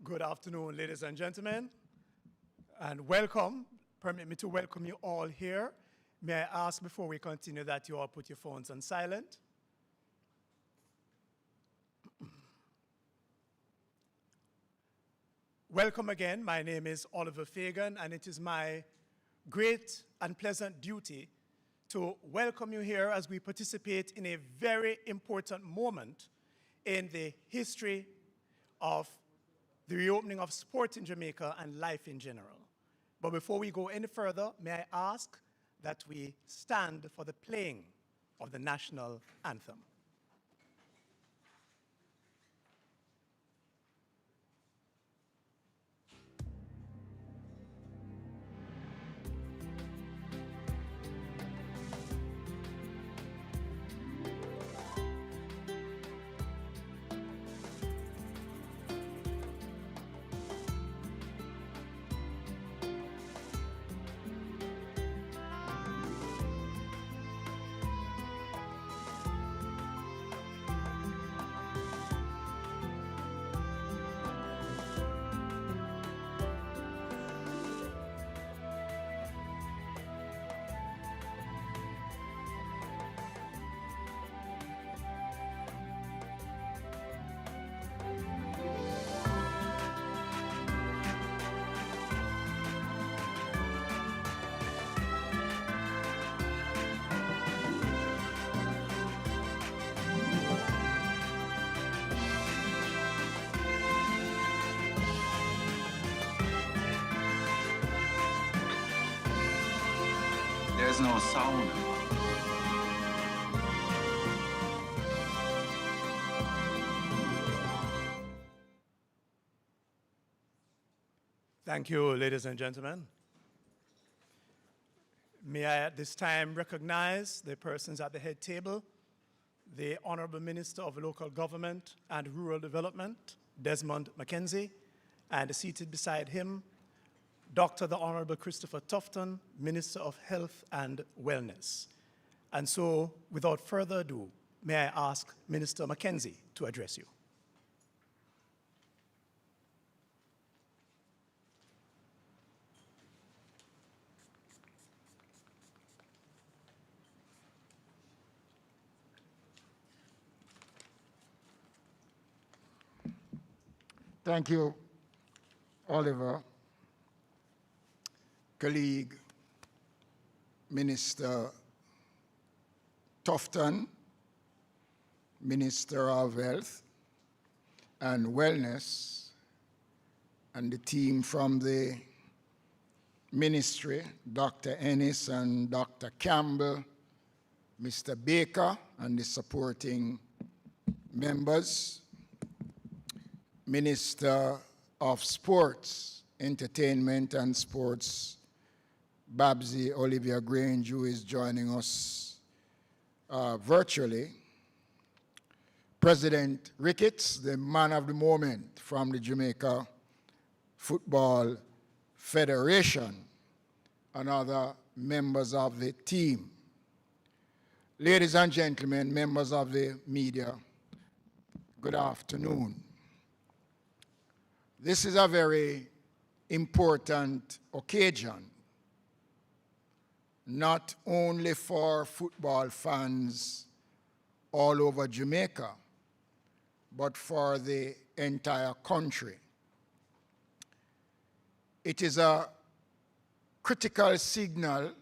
Good afternoon, ladies and gentlemen, and welcome. Permit me to welcome you all here. May I ask before we continue that you all put your phones on silent? Welcome again. My name is Oliver Fagan, and it is my great and pleasant duty to welcome you here as we participate in a very important moment in the history of the reopening of sport in Jamaica and life in general. But before we go any further, may I ask that we stand for the playing of the national anthem. There's no sound. Thank you, ladies and gentlemen. May I at this time recognize the persons at the head table, the Honorable Minister of Local Government and Rural Development, Desmond McKenzie, and seated beside him, Dr. the Honorable Christopher Tufton, Minister of Health and Wellness. And so, without further ado, may I ask Minister McKenzie to address you. Thank you, Oliver. Colleague, Minister Tufton, Minister of Health and Wellness, and the team from the ministry, Dr. Ennis and Dr. Campbell, Mr. Baker, and the supporting members, Minister of Sports, Entertainment and Sports, Babsy Olivia Grange, who is joining us virtually, President Ricketts, the man of the moment from the Jamaica Football Federation, and other members of the team. Ladies and gentlemen, members of the media, good afternoon. This is a very important occasion, not only for football fans all over Jamaica, but for the entire country. It is a critical signal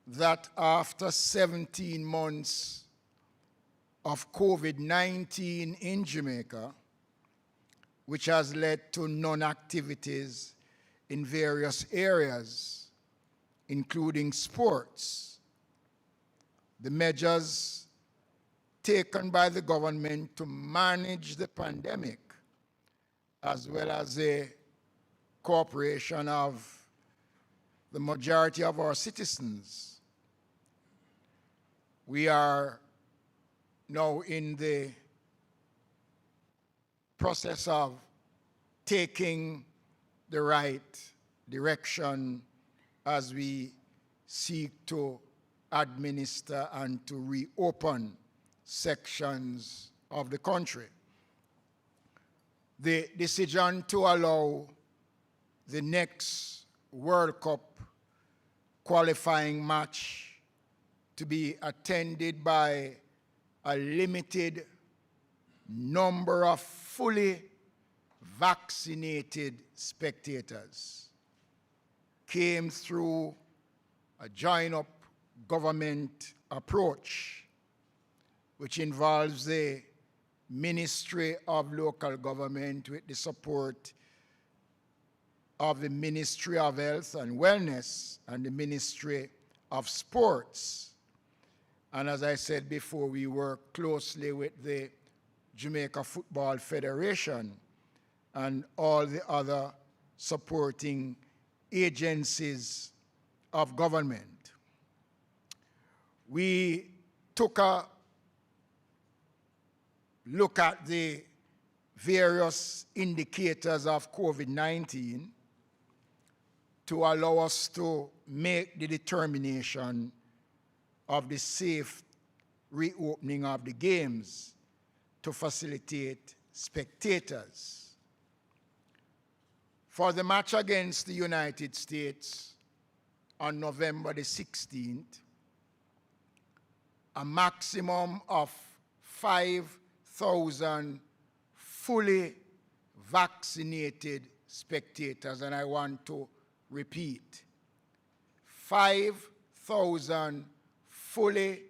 that after 17 months of COVID-19 in Jamaica, which has led to non-activities in various areas, including sports, the measures taken by the government to manage the pandemic, as well as the cooperation of the majority of our citizens. We are now in the process of taking the right direction as we seek to administer and to reopen sections of the country. the decision to allow the next World Cup qualifying match to be attended by a limited number of fully vaccinated spectators came through a join-up government approach, which involves the Ministry of Local Government with the support of the Ministry of Health and Wellness and the Ministry of Sports. And as I said before, we work closely with the Jamaica Football Federation and all the other supporting agencies of government. We took a look at the various indicators of COVID-19 to allow us to make the determination of the safe reopening of the games to facilitate spectators. For the match against the United States on November the 16th, a maximum of 5,000 fully vaccinated spectators, and I want to repeat, 5,000 fully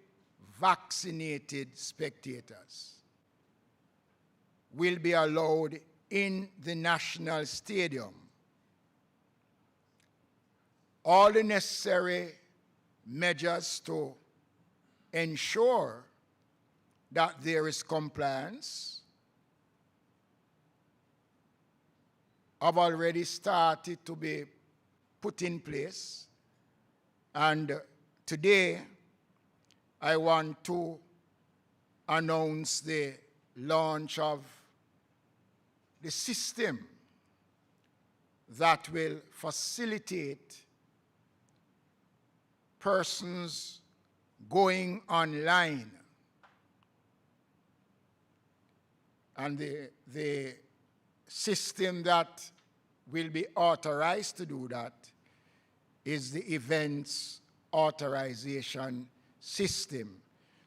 vaccinated spectators will be allowed in the National Stadium. All the necessary measures to ensure that there is compliance have already started to be put in place. And today, I want to announce the launch of the system that will facilitate persons going online. And the system that will be authorized to do that is the Events Authorization System.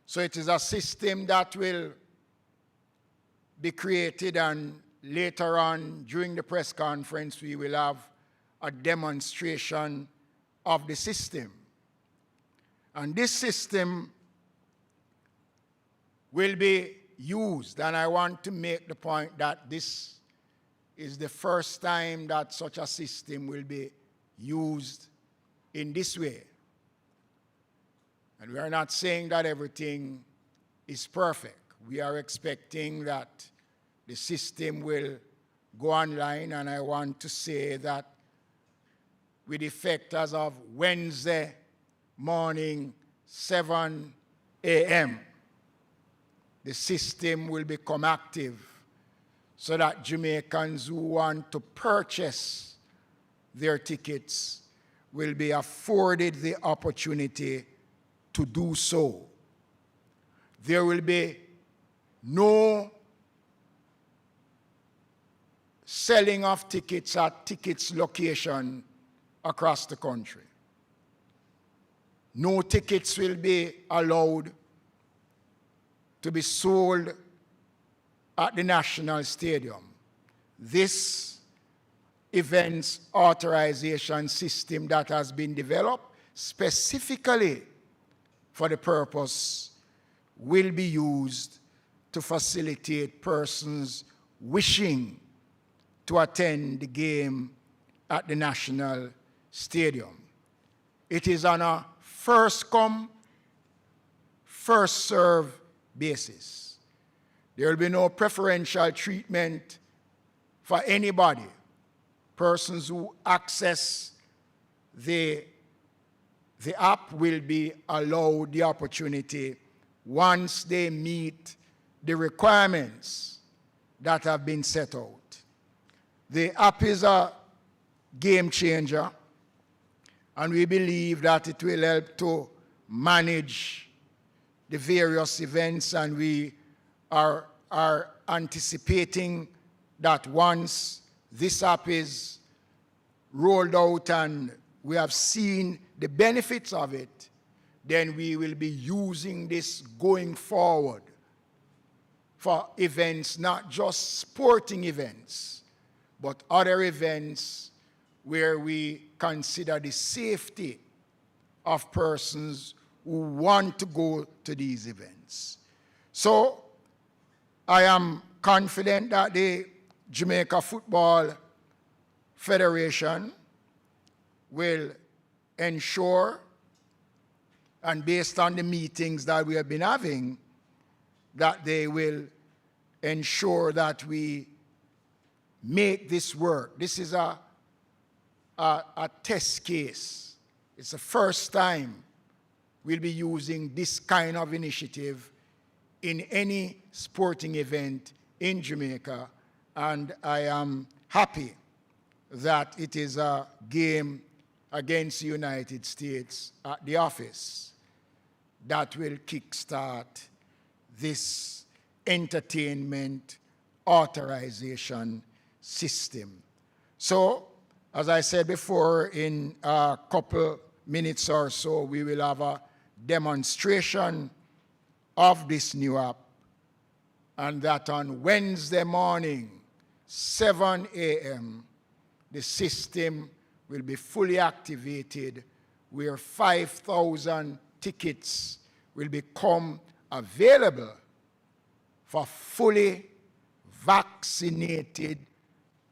So it is a system that will be created, and later on during the press conference we will have a demonstration of the system. And this system will be used, and I want to make the point that this is the first time that such a system will be used in this way. And we are not saying that everything is perfect. We are expecting that the system will go online, and I want to say that with effect as of Wednesday morning, 7 a.m., the system will become active so that Jamaicans who want to purchase their tickets will be afforded the opportunity to do so. There will be no selling of tickets at tickets location across the country. No tickets will be allowed to be sold at the National Stadium. This events authorization system that has been developed specifically for the purpose will be used to facilitate persons wishing to attend the game at the National Stadium. It is on a first come, first serve basis. There will be no preferential treatment for anybody. Persons who access the app will be allowed the opportunity once they meet the requirements that have been set out. The app is a game changer, and we believe that it will help to manage the various events, and we are anticipating that once this app is rolled out and we have seen the benefits of it, then we will be using this going forward for events, not just sporting events, but other events where we consider the safety of persons who want to go to these events. So I am confident that the Jamaica Football Federation will ensure, and based on the meetings that we have been having, that they will ensure that we make this work. This is a test case. It's the first time we'll be using this kind of initiative in any sporting event in Jamaica, and I am happy that it is a game against the United States at the office that will kickstart this entertainment authorization system. So, as I said before, in a couple minutes or so, we will have a demonstration of this new app, and that on Wednesday morning, 7 a.m., the system will be fully activated, where 5,000 tickets will become available for fully vaccinated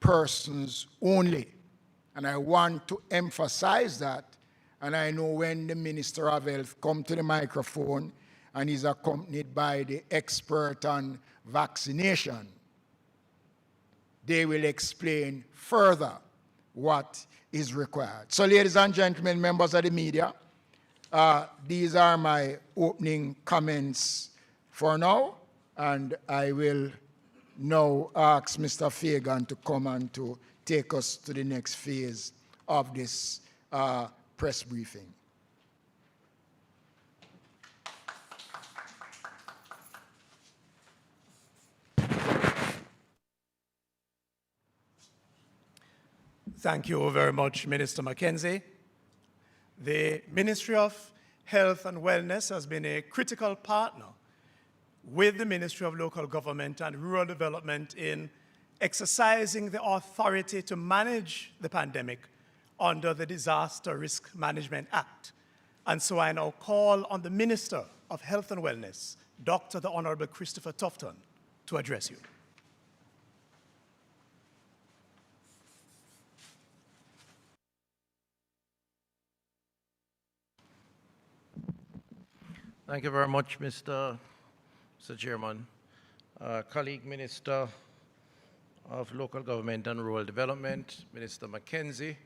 persons only. And I want to emphasize that, and I know when the Minister of Health comes to the microphone and is accompanied by the expert on vaccination, they will explain further what is required. So, ladies and gentlemen, members of the media, these are my opening comments for now, and I will now ask Mr. Fagan to come and to take us to the next phase of this press briefing. Thank you very much, Minister Mackenzie. The Ministry of Health and Wellness has been a critical partner with the Ministry of Local Government and Rural Development in exercising the authority to manage the pandemic under the Disaster Risk Management Act. And so I now call on the Minister of Health and Wellness, Dr. the Honorable Christopher Tufton, to address you. Thank you very much, Mr. Chairman. Colleague Minister of Local Government and Rural Development, Minister Mackenzie.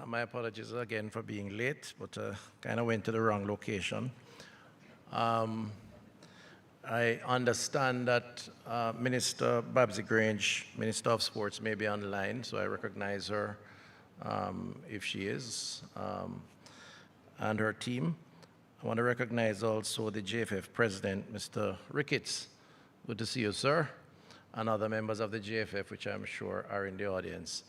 My apologies again for being late, but kind of went to the wrong location. I understand that Minister Babsy Grange, Minister of Sports, may be online, so I recognize her if she is, and her team. I want to recognize also the JFF President, Mr. Ricketts. Good to see you, sir, and other members of the JFF, which I'm sure are in the audience.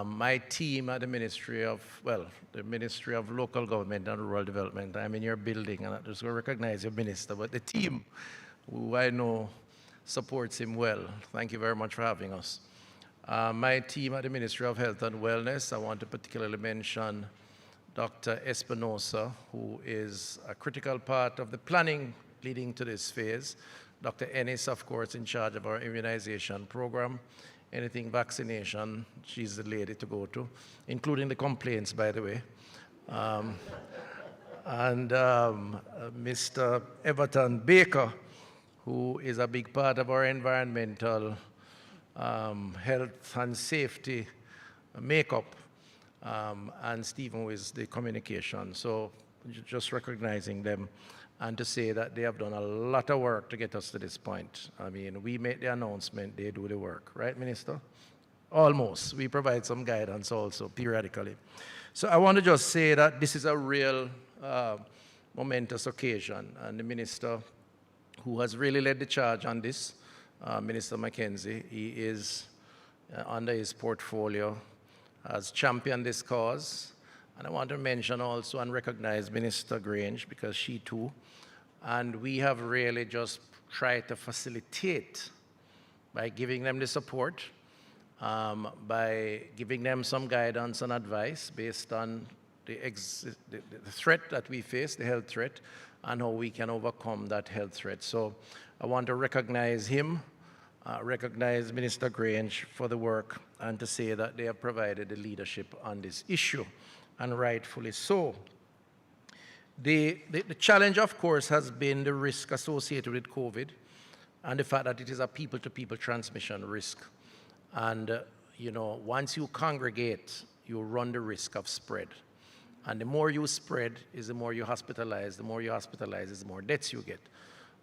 My team at the Ministry of Local Government and Rural Development, I'm in your building, and I just want to recognize your minister, but the team, who I know supports him well. Thank you very much for having us. My team at the Ministry of Health and Wellness, I want to particularly mention Dr. Espinosa, who is a critical part of the planning leading to this phase. Dr. Ennis, of course, in charge of our immunization program. Anything vaccination, she's the lady to go to, including the complaints, by the way. Mr. Everton Baker, who is a big part of our environmental health and safety makeup. And Stephen, who is the communication. So just recognizing them and to say that they have done a lot of work to get us to this point. I mean, we make the announcement, they do the work, right, Minister? Almost. We provide some guidance also periodically. So I want to just say that this is a real momentous occasion, and the Minister, who has really led the charge on this, Minister Mackenzie. He is, under his portfolio, has championed this cause. And I want to mention also and recognize Minister Grange, because she too. And we have really just tried to facilitate by giving them the support, by giving them some guidance and advice based on the threat that we face, the health threat, and how we can overcome that health threat. So I want to recognize him, recognize Minister Grange for the work, and to say that they have provided the leadership on this issue, and rightfully so. The challenge, of course, has been the risk associated with COVID and the fact that it is a people-to-people transmission risk. And, once you congregate, you run the risk of spread. And the more you spread is the more you hospitalize. The more you hospitalize is the more deaths you get.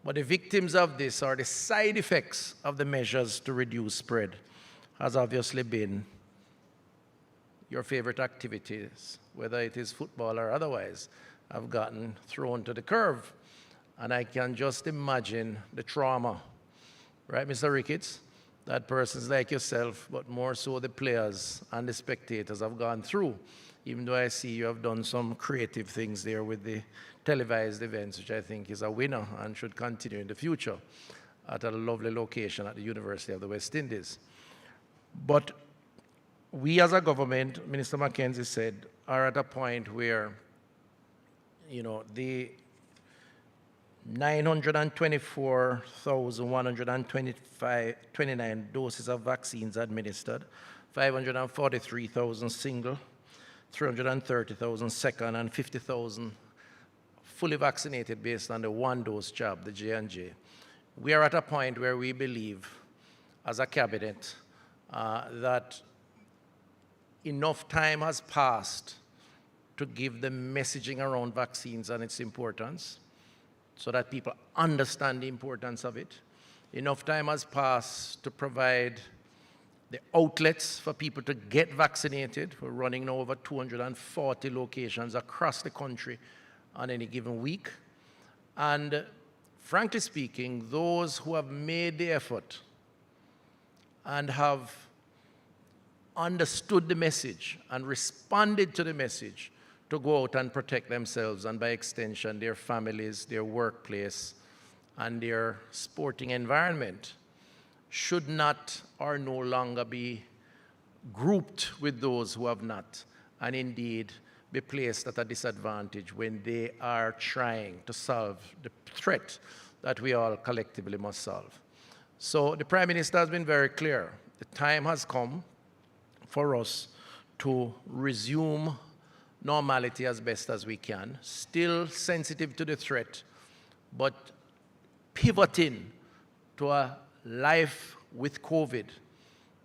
But the victims of this, or the side effects of the measures to reduce spread, has obviously been your favorite activities, whether it is football or otherwise, have gotten thrown to the curve. And I can just imagine the trauma, right, Mr. Ricketts, that persons like yourself, but more so the players and the spectators have gone through, even though I see you have done some creative things there with the televised events, which I think is a winner and should continue in the future at a lovely location at the University of the West Indies. But we as a government, Minister Mackenzie said, are at a point where the 924,129 doses of vaccines administered, 543,000 single, 330,000 second, and 50,000 fully vaccinated based on the one-dose jab, the J&J. We are at a point where we believe, as a cabinet, that enough time has passed to give the messaging around vaccines and its importance so that people understand the importance of it. Enough time has passed to provide the outlets for people to get vaccinated. We're running now over 240 locations across the country on any given week. And frankly speaking, those who have made the effort and have understood the message and responded to the message to go out and protect themselves, and by extension their families, their workplace, and their sporting environment, should not or no longer be grouped with those who have not, and indeed be placed at a disadvantage when they are trying to solve the threat that we all collectively must solve. So the Prime Minister has been very clear. The time has come for us to resume normality as best as we can, still sensitive to the threat, but pivoting to a life with COVID,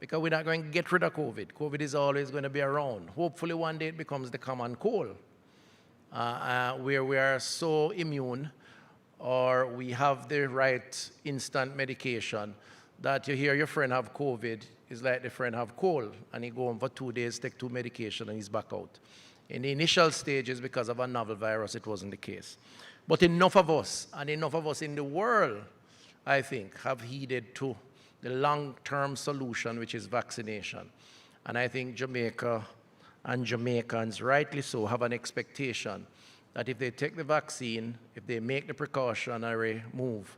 because we're not going to get rid of COVID. COVID is always going to be around. Hopefully one day it becomes the common cold, where we are so immune, or we have the right instant medication, that you hear your friend have COVID, it's like the friend have cold, and he go home for 2 days, take 2 medications, and he's back out. In the initial stages, because of a novel virus, it wasn't the case. But enough of us, and enough of us in the world, I think, have heeded to the long-term solution, which is vaccination. And I think Jamaica and Jamaicans, rightly so, have an expectation that if they take the vaccine, if they make the precautionary move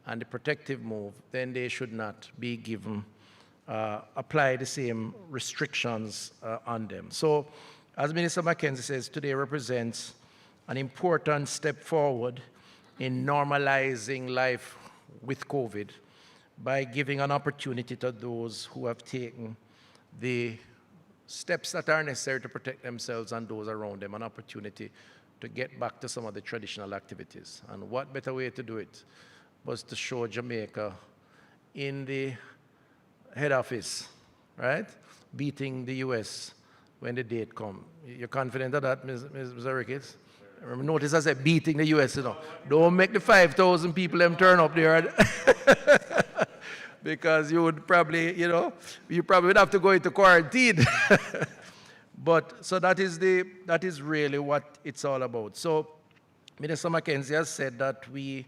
and the protective move, then they should not be given, apply the same restrictions on them. So, as Minister Mackenzie says, today represents an important step forward in normalizing life with COVID by giving an opportunity to those who have taken the steps that are necessary to protect themselves and those around them, an opportunity to get back to some of the traditional activities. And what better way to do it was to show Jamaica in the head office, right, beating the US when the date comes. You're confident of that, Mr. Ricketts? Notice I said beating the US, Don't make the 5,000 people them turn up there. Because you would probably, you probably would have to go into quarantine. But, so that is really what it's all about. So, Minister Mackenzie has said that we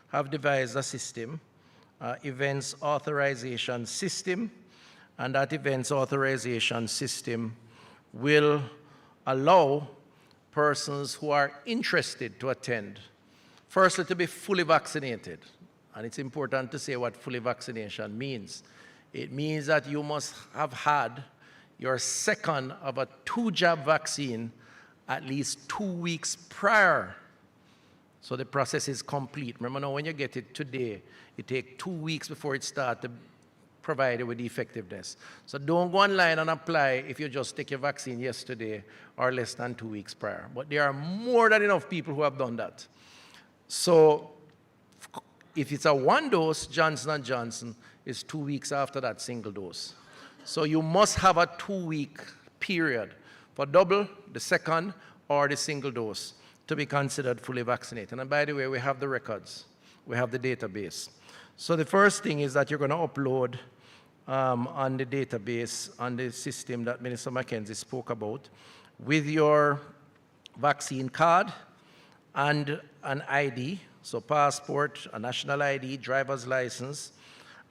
have devised a system events authorization system, and that events authorization system will allow persons who are interested to attend, firstly, to be fully vaccinated. And it's important to say what fully vaccination means. It means that you must have had your second of a 2-jab vaccine at least 2 weeks prior. So the process is complete. Remember now, when you get it today, it takes 2 weeks before it starts to provide you with the effectiveness. So don't go online and apply if you just take your vaccine yesterday or less than 2 weeks prior. But there are more than enough people who have done that. So if it's a 1 dose, Johnson & Johnson is 2 weeks after that single dose. So you must have a 2-week period for double, the second, or the single dose to be considered fully vaccinated. And by the way, we have the records. We have the database. So the first thing is that you're going to upload on the database, on the system that Minister McKenzie spoke about, with your vaccine card and an ID, so passport, a national ID, driver's license,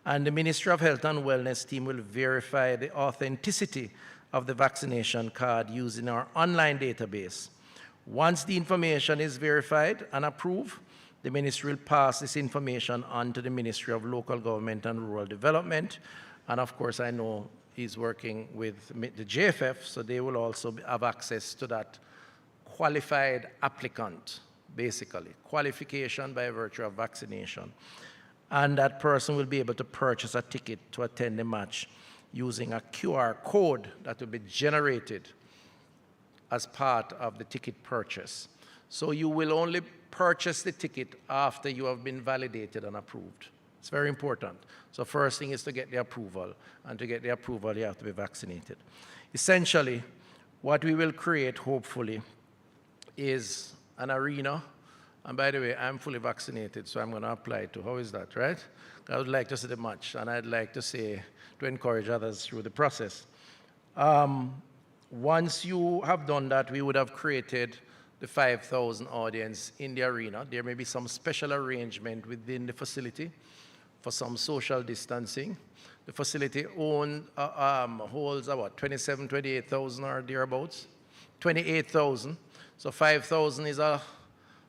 and the Ministry of Health and Wellness team will verify the authenticity of the vaccination card using our online database. Once the information is verified and approved, the ministry will pass this information on to the Ministry of Local Government and Rural Development. And of course, I know he's working with the JFF, so they will also have access to that qualified applicant, basically, qualification by virtue of vaccination. And that person will be able to purchase a ticket to attend the match using a QR code that will be generated as part of the ticket purchase. So you will only purchase the ticket after you have been validated and approved. It's very important. So first thing is to get the approval, and to get the approval, you have to be vaccinated. Essentially, what we will create, hopefully, is an arena. And by the way, I'm fully vaccinated, so I'm going to apply to. How is that, right? I would like to see the match, and I'd like to say, to encourage others through the process. Once you have done that, we would have created the 5,000 audience in the arena. There may be some special arrangement within the facility for some social distancing. The facility holds about 27, 28,000 or thereabouts, 28,000. So 5,000 is a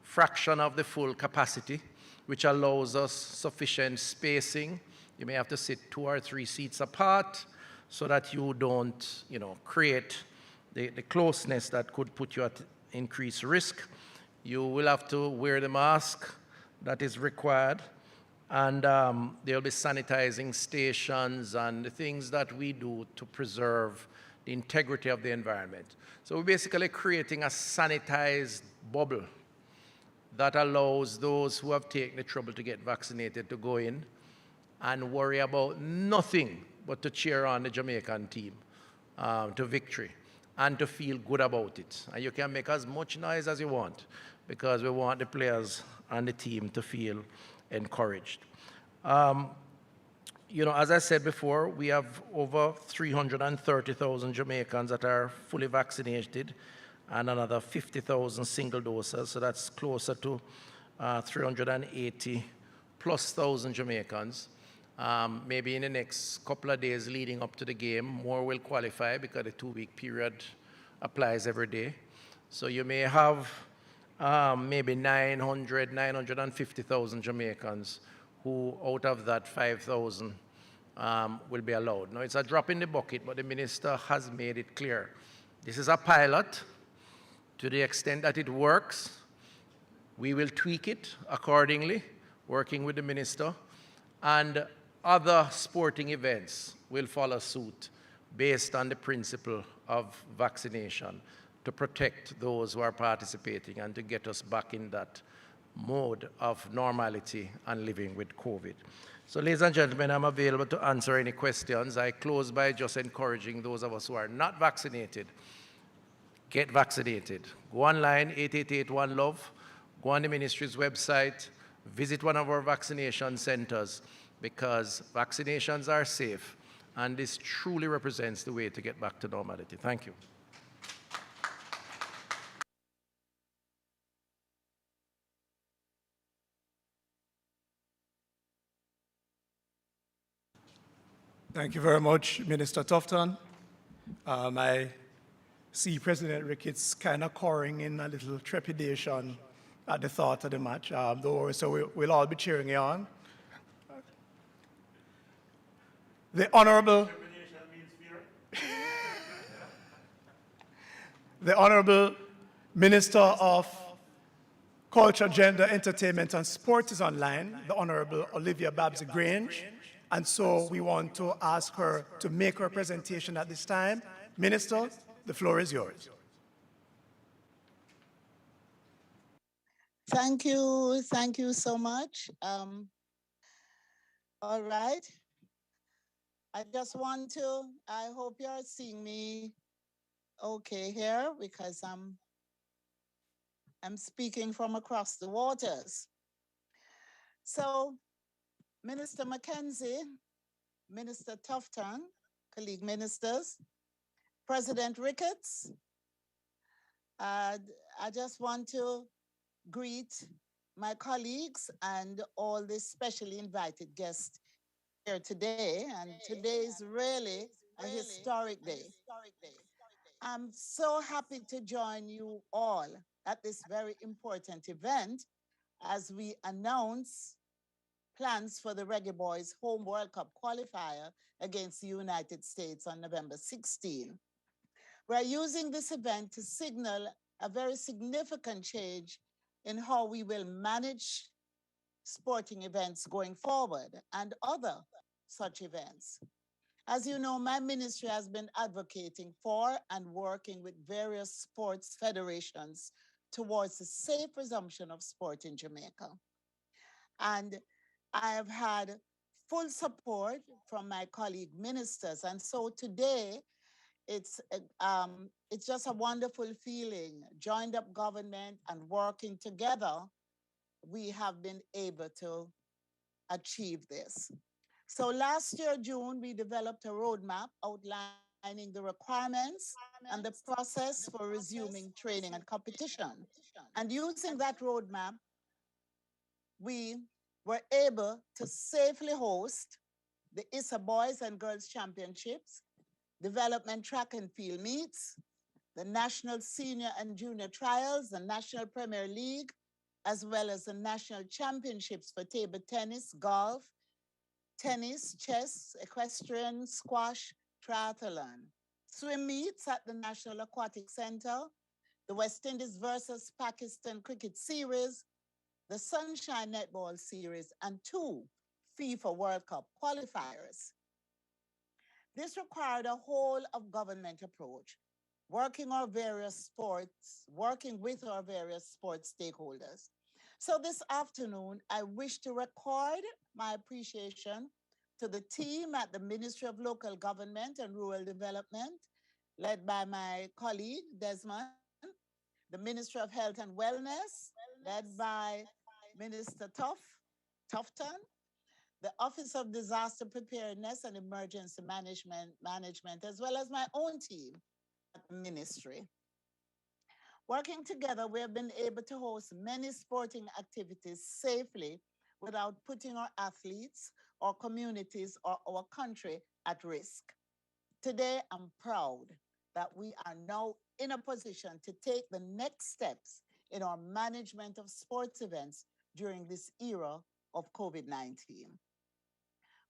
fraction of the full capacity, which allows us sufficient spacing. You may have to sit 2 or 3 seats apart so that you don't, create the closeness that could put you at increased risk. You will have to wear the mask that is required, and there'll be sanitizing stations and the things that we do to preserve the integrity of the environment. So we're basically creating a sanitized bubble that allows those who have taken the trouble to get vaccinated to go in and worry about nothing but to cheer on the Jamaican team to victory and to feel good about it. And you can make as much noise as you want, because we want the players and the team to feel encouraged. As I said before, we have over 330,000 Jamaicans that are fully vaccinated, and another 50,000 single doses, so that's closer to 380 plus thousand Jamaicans. Maybe in the next couple of days leading up to the game, more will qualify because the 2-week period applies every day. So you may have maybe 950,000 Jamaicans who, out of that 5,000, will be allowed. Now, it's a drop in the bucket, but the minister has made it clear. This is a pilot. To the extent that it works, we will tweak it accordingly, working with the minister, and other sporting events will follow suit based on the principle of vaccination to protect those who are participating and to get us back in that mode of normality and living with COVID. So, ladies and gentlemen, I'm available to answer any questions. I close by just encouraging those of us who are not vaccinated, get vaccinated. Go online, 8881-LOVE, go on the ministry's website, visit one of our vaccination centers, because vaccinations are safe, and this truly represents the way to get back to normality. Thank you. Thank you very much, Minister Tufton. I see President Ricketts kind of cowering in a little trepidation at the thought of the match. Don't worry, so we'll all be cheering you on. The Honorable, the Honorable Minister of Culture, Gender, Entertainment and Sport is online, the Honorable Olivia Babsy Grange. And so we want to ask her to make her presentation at this time. Minister, the floor is yours. Thank you so much. All right. I just want to, I hope you're seeing me okay here because I'm speaking from across the waters. So, Minister Mackenzie, Minister Tufton, colleague ministers, President Ricketts, I just want to greet my colleagues and all the specially invited guests here today. And today is really a historic day. I'm so happy to join you all at this very important event as we announce plans for the Reggae Boys Home World Cup qualifier against the United States on November 16. We're using this event to signal a very significant change in how we will manage sporting events going forward and other such events. As you know, my ministry has been advocating for and working with various sports federations towards the safe resumption of sport in Jamaica. And I have had full support from my colleague ministers. And so today, it's just a wonderful feeling, joined up government and working together, we have been able to achieve this. So last year, June, we developed a roadmap outlining the requirements and the process for resuming training and competition. And using that roadmap, we were able to safely host the ISA Boys and Girls Championships, development track and field meets, the National Senior and Junior Trials, the National Premier League, as well as the National Championships for table tennis, golf, tennis, chess, equestrian, squash, triathlon. Swim meets at the National Aquatic Center, the West Indies versus Pakistan Cricket Series, the Sunshine Netball Series, and 2 FIFA World Cup qualifiers. This required a whole of government approach, working with our various sports stakeholders. So this afternoon, I wish to record my appreciation to the team at the Ministry of Local Government and Rural Development, led by my colleague, Desmond, the Ministry of Health and Wellness, led by Minister Tufton, the Office of Disaster Preparedness and Emergency Management, as well as my own team at the ministry. Working together, we have been able to host many sporting activities safely without putting our athletes, our communities, or our country at risk. Today, I'm proud that we are now in a position to take the next steps in our management of sports events during this era of COVID-19.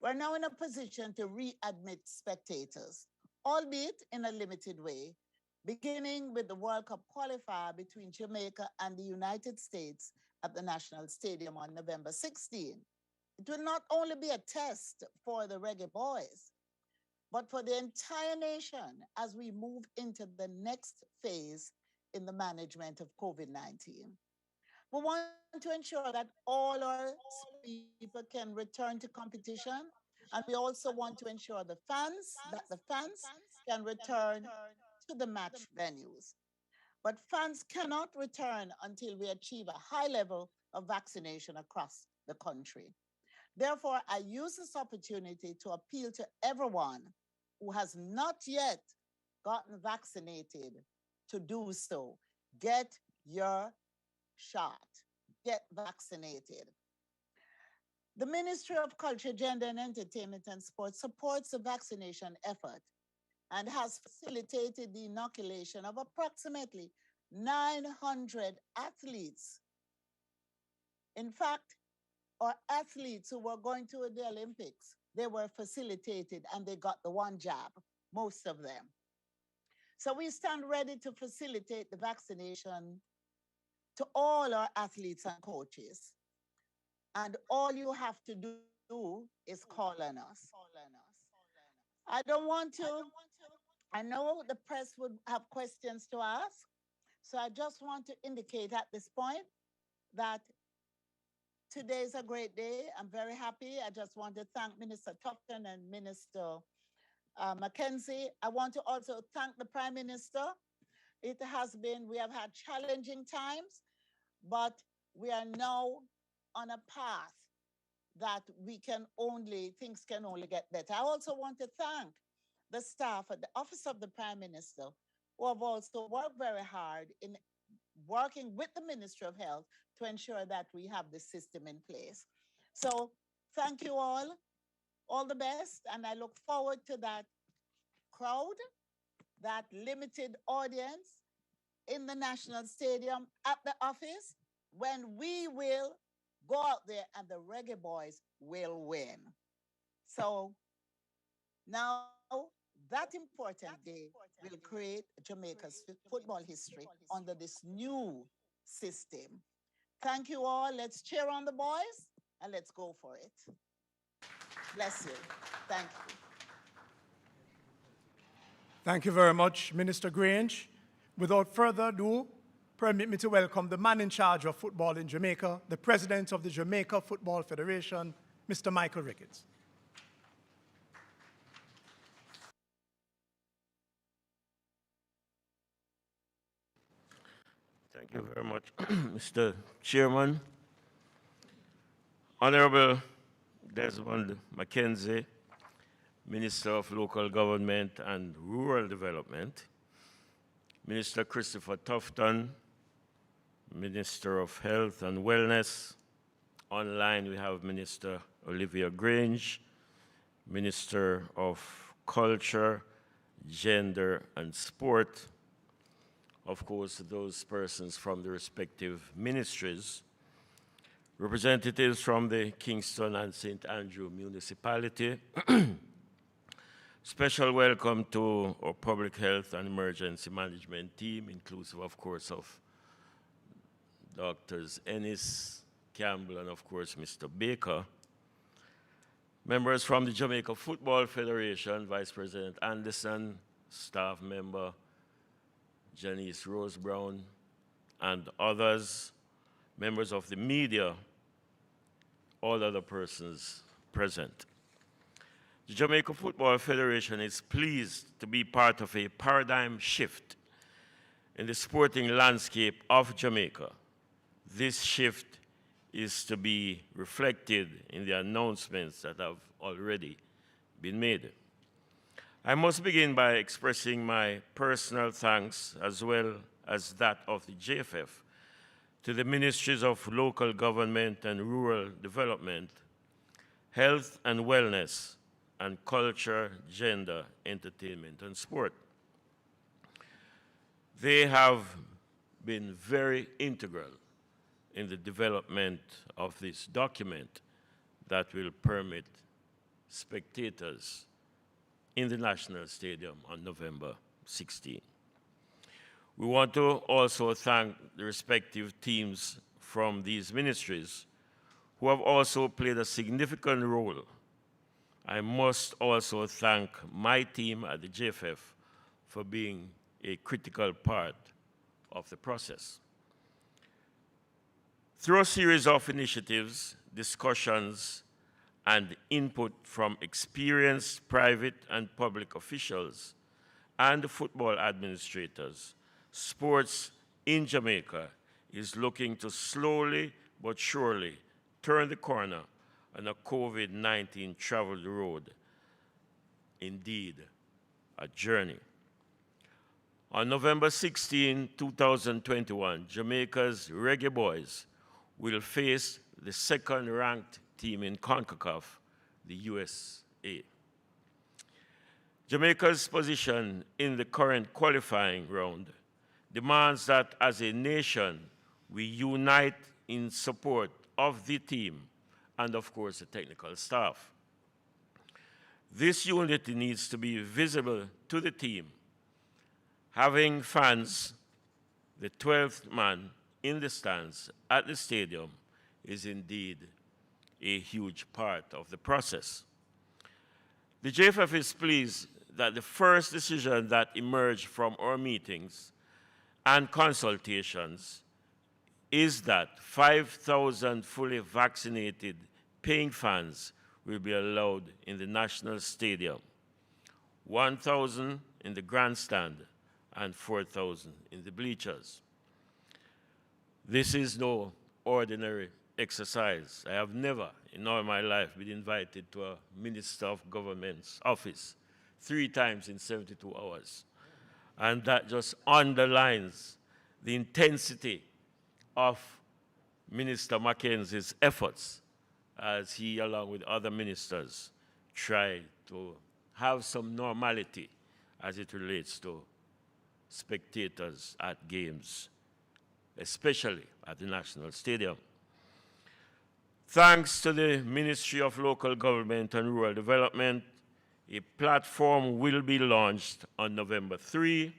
We're now in a position to readmit spectators, albeit in a limited way, beginning with the World Cup qualifier between Jamaica and the United States at the National Stadium on November 16. It will not only be a test for the Reggae Boys, but for the entire nation as we move into the next phase in the management of COVID-19. We want to ensure that all our people can return to competition, and we also want to ensure the fans can return to the match venues. But fans cannot return until we achieve a high level of vaccination across the country. Therefore, I use this opportunity to appeal to everyone who has not yet gotten vaccinated to do so. Get your shot. Get vaccinated. The Ministry of Culture, Gender and Entertainment and Sport supports the vaccination effort and has facilitated the inoculation of approximately 900 athletes. In fact, our athletes who were going to the Olympics, they were facilitated and they got the one jab, most of them. So we stand ready to facilitate the vaccination to all our athletes and coaches. And all you have to do is call on us. I don't want to, I know the press would have questions to ask. So I just want to indicate at this point that today is a great day. I'm very happy. I just want to thank Minister Tufton and Minister Mackenzie. I want to also thank the Prime Minister. It has been, we have had challenging times, but we are now on a path that things can only get better. I also want to thank the staff at the Office of the Prime Minister who have also worked very hard in working with the Ministry of Health to ensure that we have the system in place. So thank you all the best, and I look forward to that crowd, that limited audience in the National Stadium at the office when we will go out there and the Reggae Boys will win. So now that important day will create Jamaica's football history under this new system. Thank you all. Let's cheer on the boys and let's go for it. Bless you. Thank you. Thank you very much, Minister Grange. Without further ado, permit me to welcome the man in charge of football in Jamaica, the president of the Jamaica Football Federation, Mr. Michael Ricketts. Thank you very much, Mr. Chairman. Honorable Desmond Mackenzie, Minister of Local Government and Rural Development, Minister Christopher Tufton, Minister of Health and Wellness. Online we have Minister Olivia Grange, Minister of Culture, Gender and Sport. Of course, those persons from the respective ministries, representatives from the Kingston and St. Andrew municipality. Special welcome to our public health and emergency management team, inclusive, of course, of Doctors Ennis, Campbell, and of course, Mr. Baker. Members from the Jamaica Football Federation, Vice President Anderson, staff member Janice Rose Brown, and others, members of the media, all other persons present. The Jamaica Football Federation is pleased to be part of a paradigm shift in the sporting landscape of Jamaica. This shift is to be reflected in the announcements that have already been made. I must begin by expressing my personal thanks, as well as that of the JFF, to the Ministries of Local Government and Rural Development, Health and Wellness, and Culture, Gender, Entertainment, and Sport. They have been very integral in the development of this document that will permit spectators in the National Stadium on November 16. We want to also thank the respective teams from these ministries who have also played a significant role. I must also thank my team at the JFF for being a critical part of the process. Through a series of initiatives, discussions, and input from experienced private and public officials and football administrators, sports in Jamaica is looking to slowly but surely turn the corner on a COVID-19 traveled road. Indeed, a journey. On November 16, 2021, Jamaica's Reggae Boys will face the second-ranked team in CONCACAF, the USA. Jamaica's position in the current qualifying round demands that as a nation, we unite in support of the team and, of course, the technical staff. This unity needs to be visible to the team. Having fans, the 12th man in the stands at the stadium, is indeed a huge part of the process. The JFF is pleased that the first decision that emerged from our meetings and consultations is that 5,000 fully vaccinated paying fans will be allowed in the National Stadium, 1,000 in the grandstand, and 4,000 in the bleachers. This is no ordinary exercise. I have never in all my life been invited to a Minister of Government's office 3 times in 72 hours. And that just underlines the intensity of Minister Mackenzie's efforts as he, along with other ministers, try to have some normality as it relates to spectators at games, especially at the National Stadium. Thanks to the Ministry of Local Government and Rural Development, a platform will be launched on November 3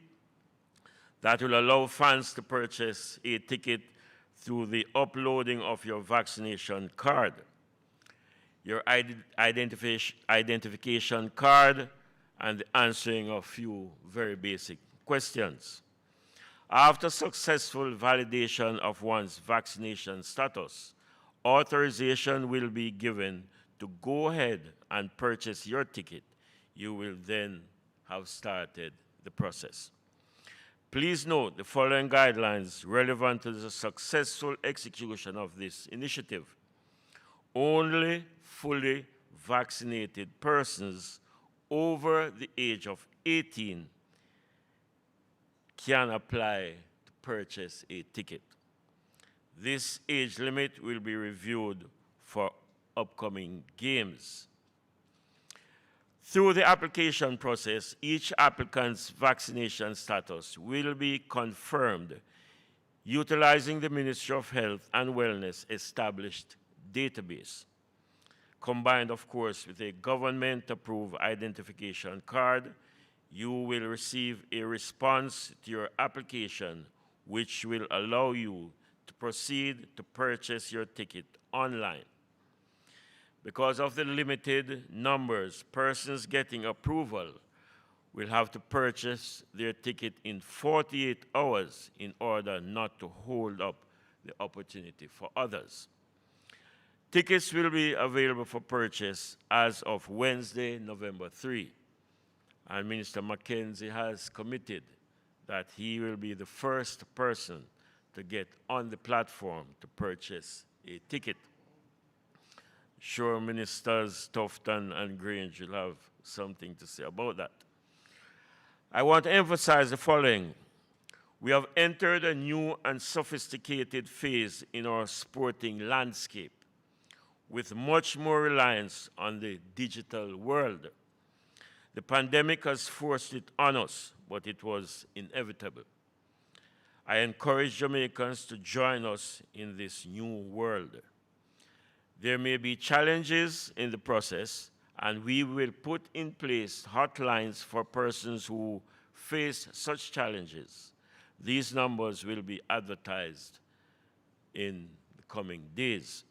that will allow fans to purchase a ticket through the uploading of your vaccination card, your identification card, and the answering of a few very basic questions. After successful validation of one's vaccination status, authorization will be given to go ahead and purchase your ticket. You will then have started the process. Please note the following guidelines relevant to the successful execution of this initiative. Only fully vaccinated persons over the age of 18 can apply to purchase a ticket. This age limit will be reviewed for upcoming games. Through the application process, each applicant's vaccination status will be confirmed utilizing the Ministry of Health and Wellness established database, combined, of course, with a government-approved identification card. You will receive a response to your application, which will allow you to proceed to purchase your ticket online. Because of the limited numbers, persons getting approval will have to purchase their ticket in 48 hours in order not to hold up the opportunity for others. Tickets will be available for purchase as of Wednesday, November 3. And Minister Mackenzie has committed that he will be the first person to get on the platform to purchase a ticket. Sure, Ministers Tufton and Grange will have something to say about that. I want to emphasize the following. We have entered a new and sophisticated phase in our sporting landscape with much more reliance on the digital world. The pandemic has forced it on us, but it was inevitable. I encourage Jamaicans to join us in this new world. There may be challenges in the process, and we will put in place hotlines for persons who face such challenges. These numbers will be advertised in the coming days.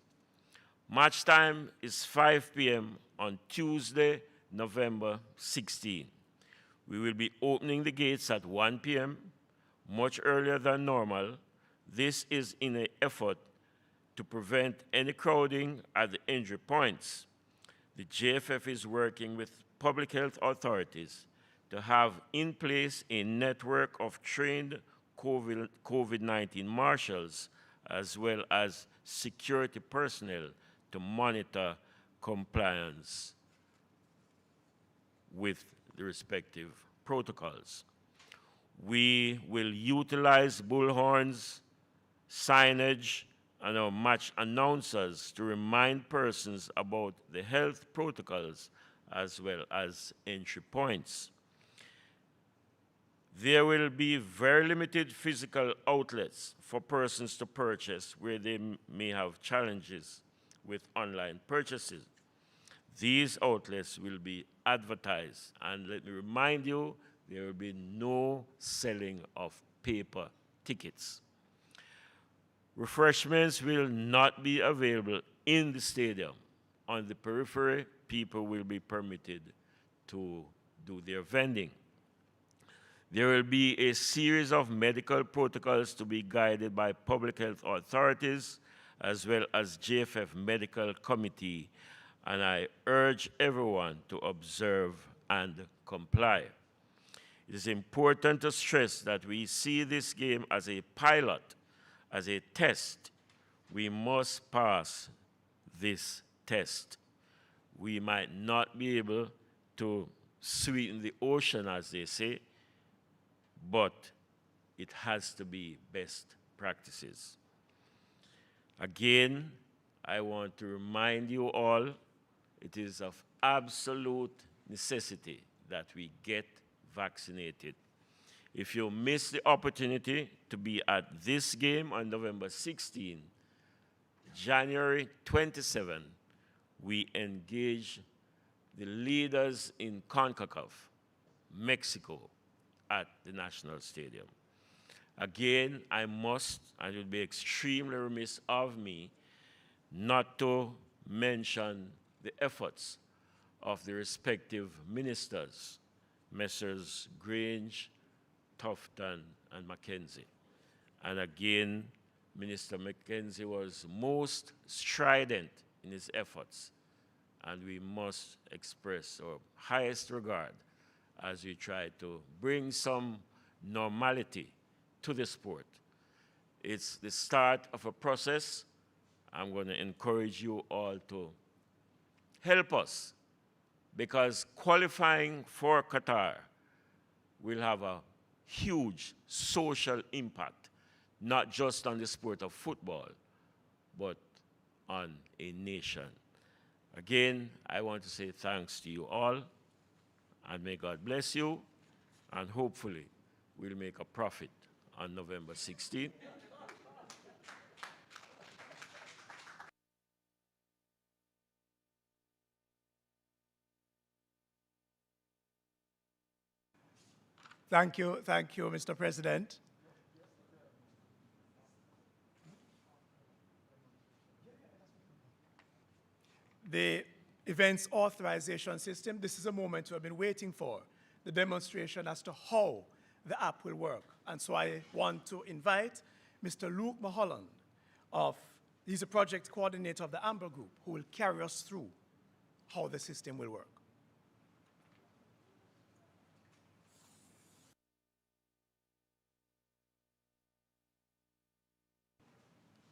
Match time is 5 p.m. on Tuesday, November 16. We will be opening the gates at 1 p.m., much earlier than normal. This is in an effort to prevent any crowding at the entry points. The JFF is working with public health authorities to have in place a network of trained COVID-19 marshals as well as security personnel to monitor compliance with the respective protocols. We will utilize bullhorns, signage, and our match announcers to remind persons about the health protocols as well as entry points. There will be very limited physical outlets for persons to purchase where they may have challenges with online purchases. These outlets will be advertised, and let me remind you, there will be no selling of paper tickets. Refreshments will not be available in the stadium. On the periphery, people will be permitted to do their vending. There will be a series of medical protocols to be guided by public health authorities as well as JFF Medical Committee, and I urge everyone to observe and comply. It is important to stress that we see this game as a pilot, as a test. We must pass this test. We might not be able to sweeten the ocean, as they say, but it has to be best practices. Again, I want to remind you all, it is of absolute necessity that we get vaccinated. If you miss the opportunity to be at this game on November 16, January 27, we engage the leaders in CONCACAF, Mexico, at the National Stadium. Again, I must, and it would be extremely remiss of me, not to mention the efforts of the respective ministers, Messrs. Grange, Tufton, and Mackenzie. And again, Minister Mackenzie was most strident in his efforts, and we must express our highest regard as we try to bring some normality to the sport. It's the start of a process. I'm going to encourage you all to help us, because qualifying for Qatar will have a huge social impact, not just on the sport of football, but on a nation. Again, I want to say thanks to you all, and may God bless you, and hopefully we'll make a profit on November 16th. Thank you, Mr. President. The events authorization system, this is a moment we have been waiting for, the demonstration as to how the app will work. And so I want to invite Mr. Luke Mulholland he's a project coordinator of the Amber Group, who will carry us through how the system will work.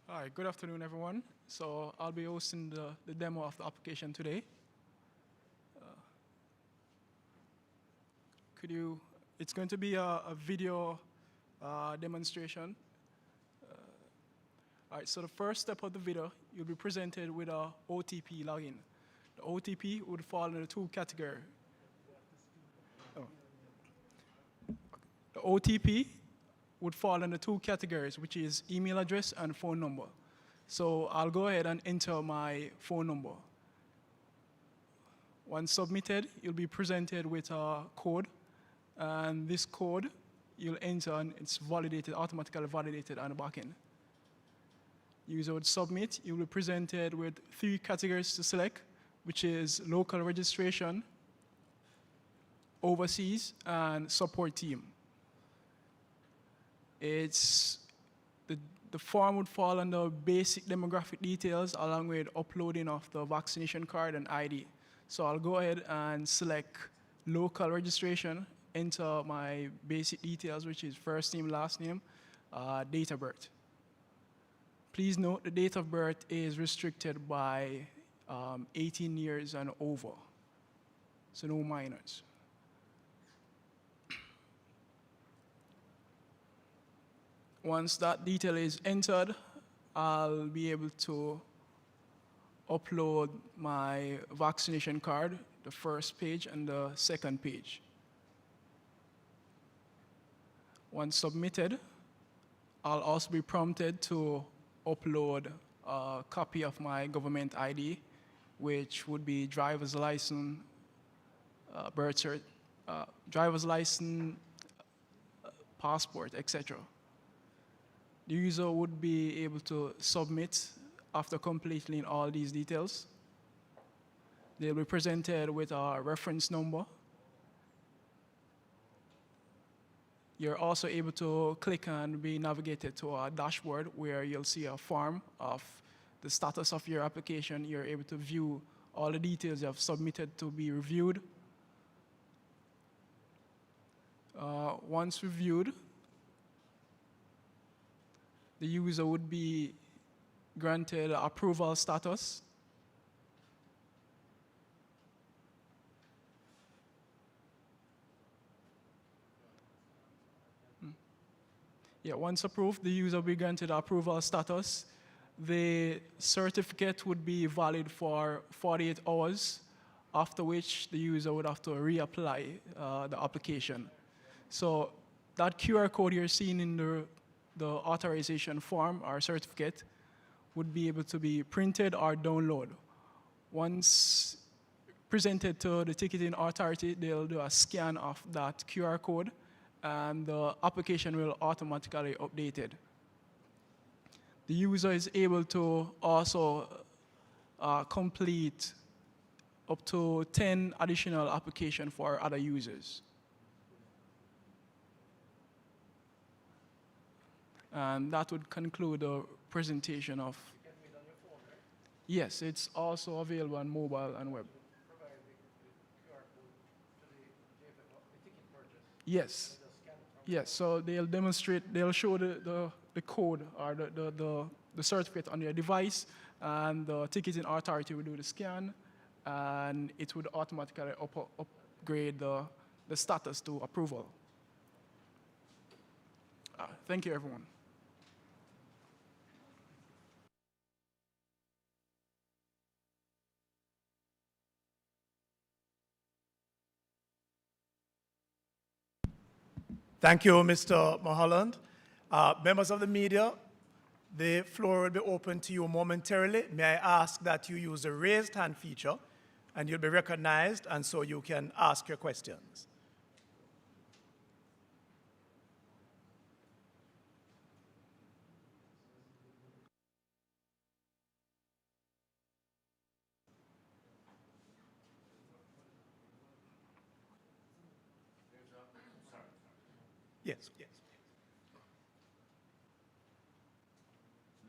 Hi, good afternoon, everyone. So I'll be hosting the demo of the application today. It's going to be a video demonstration. All right, so the first step of the video, you'll be presented with a OTP login. The OTP would fall into two categories. The OTP would fall into two categories, which is email address and phone number. So I'll go ahead and enter my phone number. Once submitted, you'll be presented with a code, and this code you'll enter, and it's validated, automatically validated on the back end. User would submit, you'll be presented with three categories to select, which is local registration, overseas, and support team. The form would fall under basic demographic details along with uploading of the vaccination card and ID. So I'll go ahead and select local registration, enter my basic details, which is first name, last name, date of birth. Please note the date of birth is restricted by 18 years and over, so no minors. Once that detail is entered, I'll be able to upload my vaccination card, the first page and the second page. Once submitted, I'll also be prompted to upload a copy of my government ID, which would be driver's license, driver's license, passport, etc. The user would be able to submit after completing all these details. They'll be presented with a reference number. You're also able to click and be navigated to a dashboard where you'll see a form of the status of your application. You're able to view all the details you have submitted to be reviewed. Once reviewed, the user would be granted approval status. Yeah, once approved, the user will be granted approval status. The certificate would be valid for 48 hours, after which the user would have to reapply the application. So that QR code you're seeing in the authorization form or certificate would be able to be printed or downloaded. Once presented to the ticketing authority, they'll do a scan of that QR code and the application will automatically update it. The user is able to also complete up to 10 additional applications for other users. And that would conclude the presentation of. Yes, it's also available on mobile and web. Yes. Yes, so they'll demonstrate, they'll show the code or the certificate on your device, and the ticketing authority will do the scan, and it would automatically upgrade the status to approval. Thank you, everyone. Thank you, Mr. Mulholland. Members of the media, the floor will be open to you momentarily. May I ask that you use the raised hand feature, and you'll be recognized, and so you can ask your questions. Yes, yes.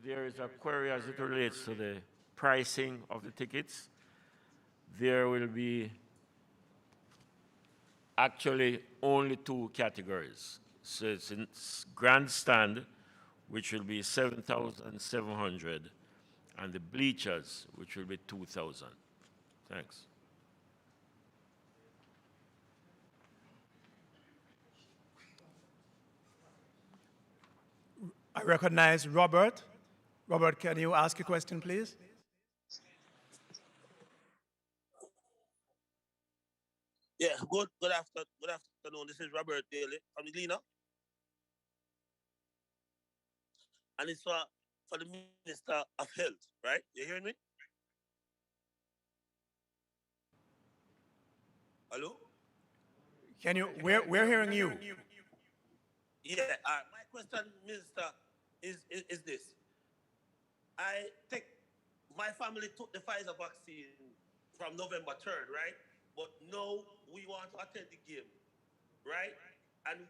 There is a query as it relates to the pricing of the tickets. There will be actually only two categories. So it's in grandstand, which will be 7,700, and the bleachers, which will be 2,000. Thanks. I recognize Robert. Robert, can you ask a question, please? Yeah, good afternoon. This is Robert Daly from the Lena. And it's for the Minister of Health, right? You hearing me? Hello? Can you, we're hearing you. Yeah, my question, Minister, is this. My family took the Pfizer vaccine from November 3rd, right? But now we want to attend the game, right? And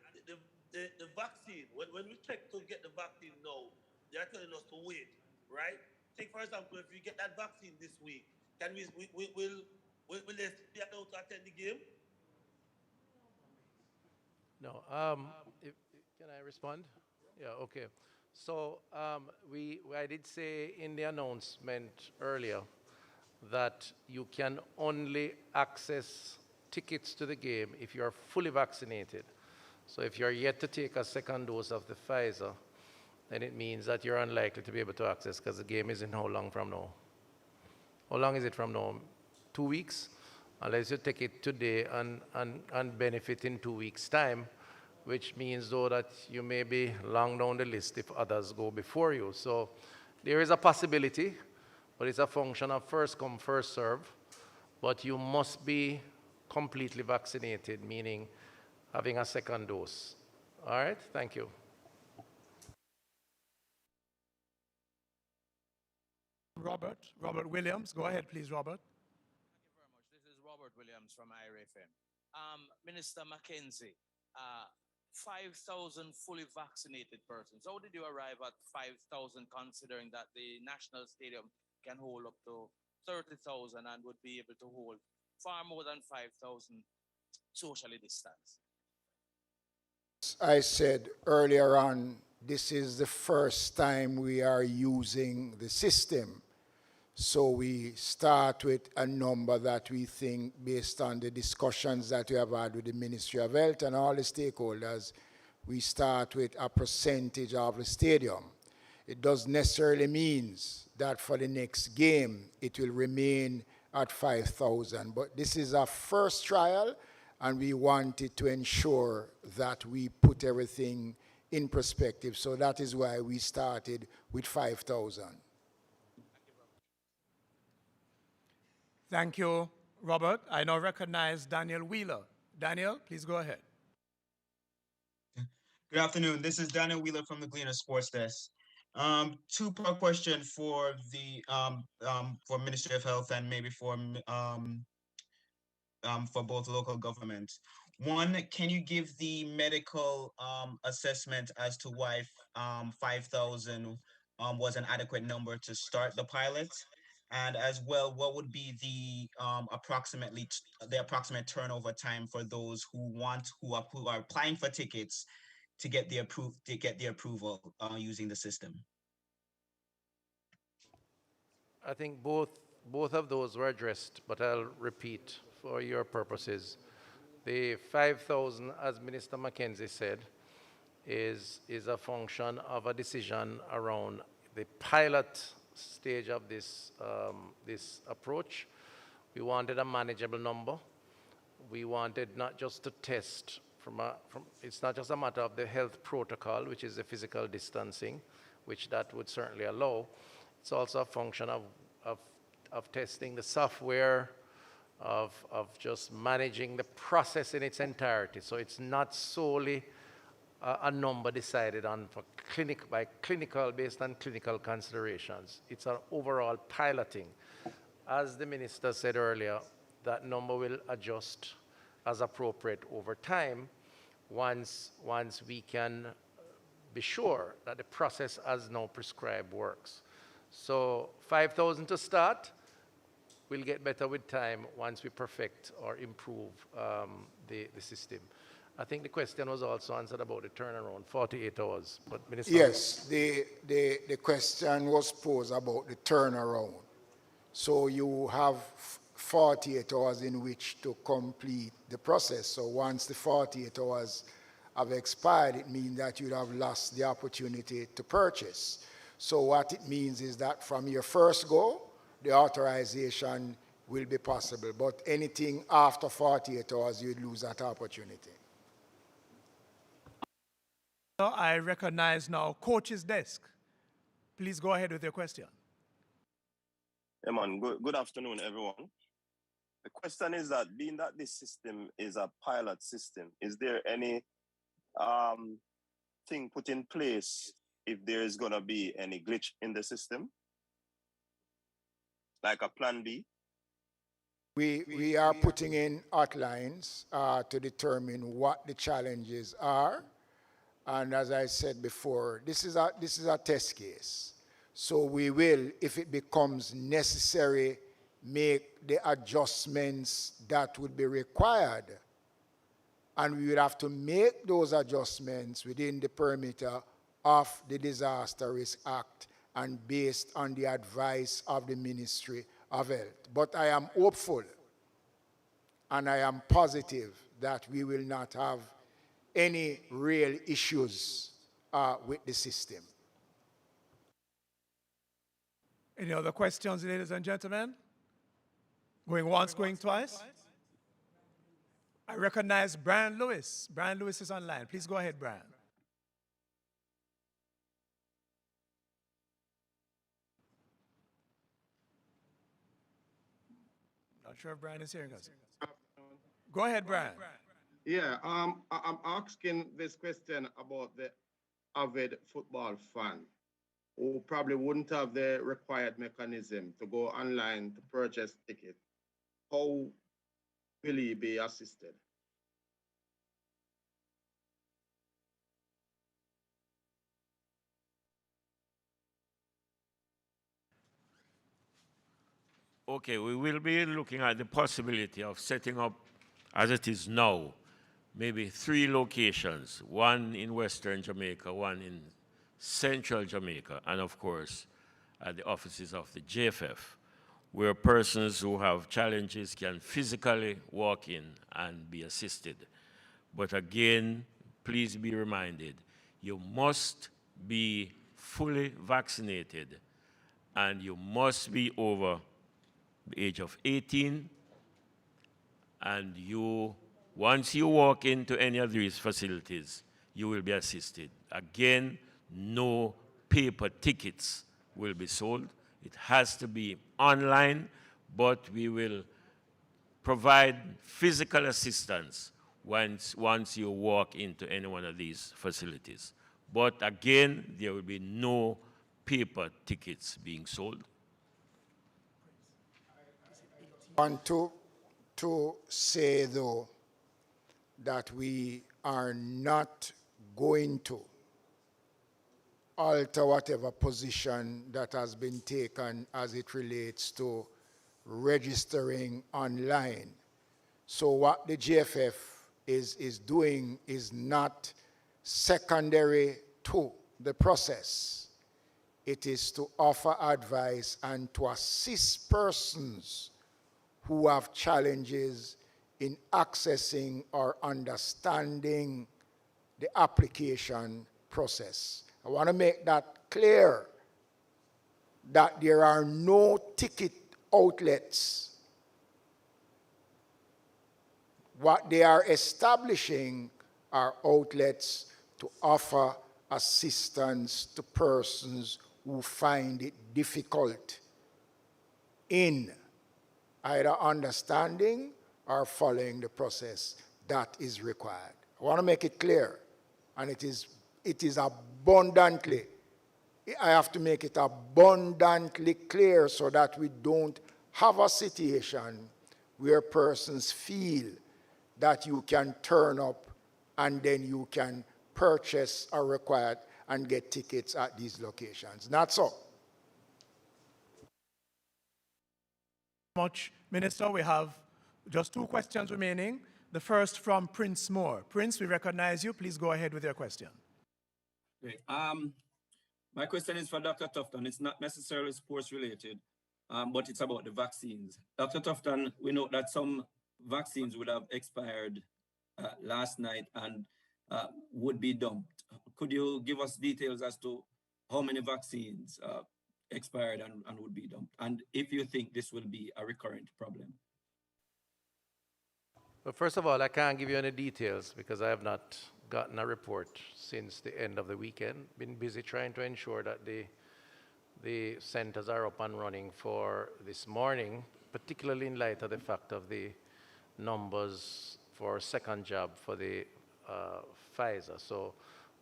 the vaccine, when we check to get the vaccine now, they're telling us to wait, right? Take, for example, if we get that vaccine this week, can will they be able to attend the game? No. Can I respond? Yeah, okay. So I did say in the announcement earlier that you can only access tickets to the game if you are fully vaccinated. So if you're yet to take a second dose of the Pfizer, then it means that you're unlikely to be able to access because the game isn't how long from now? How long is it from now? 2 weeks? Unless you take it today and benefit in 2 weeks' time, which means though that you may be long down the list if others go before you. So there is a possibility, but it's a function of first come, first serve. But you must be completely vaccinated, meaning having a second dose. All right, thank you. Robert Williams. Go ahead, please, Robert. Thank you very much. This is Robert Williams from IRFM. Minister Mackenzie, 5,000 fully vaccinated persons. How did you arrive at 5,000 considering that the National Stadium can hold up to 30,000 and would be able to hold far more than 5,000 socially distanced? I said earlier on, this is the first time we are using the system. So we start with a number that we think, based on the discussions that we have had with the Ministry of Health and all the stakeholders, we start with a percentage of the stadium. It doesn't necessarily mean that for the next game it will remain at 5,000. But this is our first trial, and we wanted to ensure that we put everything in perspective. So that is why we started with 5,000. Thank you, Robert. I now recognize Daniel Wheeler. Daniel, please go ahead. Good afternoon. This is Daniel Wheeler from the Gleaner Sports Desk. Two-part question for the for Ministry of Health and maybe for both local governments. One, can you give the medical assessment as to why 5,000 was an adequate number to start the pilot? And as well, what would be the approximate turnover time for those who are applying for tickets to get the approval using the system? I think both of those were addressed, but I'll repeat for your purposes. The 5,000, as Minister Mackenzie said, is a function of a decision around the pilot stage of this approach. We wanted a manageable number. We wanted not just to test it's not just a matter of the health protocol, which is the physical distancing, which that would certainly allow. It's also a function of testing the software, of just managing the process in its entirety. So it's not solely a number decided on based on clinical considerations. It's an overall piloting. As the minister said earlier, that number will adjust as appropriate over time once we can be sure that the process as now prescribed works. So 5,000 to start. We'll get better with time once we perfect or improve the system. I think the question was also answered about the turnaround, 48 hours. But Minister, yes, the question was posed about the turnaround. So you have 48 hours in which to complete the process. So once the 48 hours have expired, it means that you'd have lost the opportunity to purchase. So what it means is that from your first go, the authorization will be possible. But anything after 48 hours, you'd lose that opportunity. I recognize now Coach's Desk. Please go ahead with your question. Yeah, man. Good afternoon, everyone. The question is that, being that this system is a pilot system, is there any thing put in place if there is going to be any glitch in the system? Like a plan B? We are putting in outlines to determine what the challenges are. And as I said before, this is a test case. So we will, if it becomes necessary, make the adjustments that would be required. And we would have to make those adjustments within the perimeter of the Disaster Risk Act and based on the advice of the Ministry of Health. But I am hopeful and I am positive that we will not have any real issues with the system. Any other questions, ladies and gentlemen? Going once, going twice? I recognize Brian Lewis. Brian Lewis is online. Please go ahead, Brian. Not sure if Brian is hearing us. Go ahead, Brian. Yeah, I'm asking this question about the avid football fan who probably wouldn't have the required mechanism to go online to purchase ticket. How will he be assisted? Okay, we will be looking at the possibility of setting up, as it is now, maybe 3 locations, one in Western Jamaica, one in Central Jamaica, and of course, at the offices of the JFF, where persons who have challenges can physically walk in and be assisted. But again, please be reminded, you must be fully vaccinated and you must be over the age of 18, and once you walk into any of these facilities, you will be assisted. Again, no paper tickets will be sold. It has to be online, but we will provide physical assistance once you walk into any one of these facilities. But again, there will be no paper tickets being sold. I want to say, though, that we are not going to alter whatever position that has been taken as it relates to registering online. So what the GFF is doing is not secondary to the process. It is to offer advice and to assist persons who have challenges in accessing or understanding the application process. I want to make that clear, that there are no ticket outlets. What they are establishing are outlets to offer assistance to persons who find it difficult in either understanding or following the process that is required. I want to make it clear, and it is abundantly, I have to make it abundantly clear so that we don't have a situation where persons feel that you can turn up and then you can purchase or require and get tickets at these locations. Not so. Much, Minister. We have just 2 questions remaining. The first from Prince Moore. Prince, we recognize you. Please go ahead with your question. Great. My question is for Dr. Tufton. It's not necessarily sports related, but it's about the vaccines. Dr. Tufton, we know that some vaccines would have expired last night and would be dumped. Could you give us details as to how many vaccines expired and would be dumped, and if you think this will be a recurrent problem? Well, first of all, I can't give you any details because I have not gotten a report since the end of the weekend. Been busy trying to ensure that the centers are up and running for this morning, particularly in light of the fact of the numbers for second jab for the Pfizer. So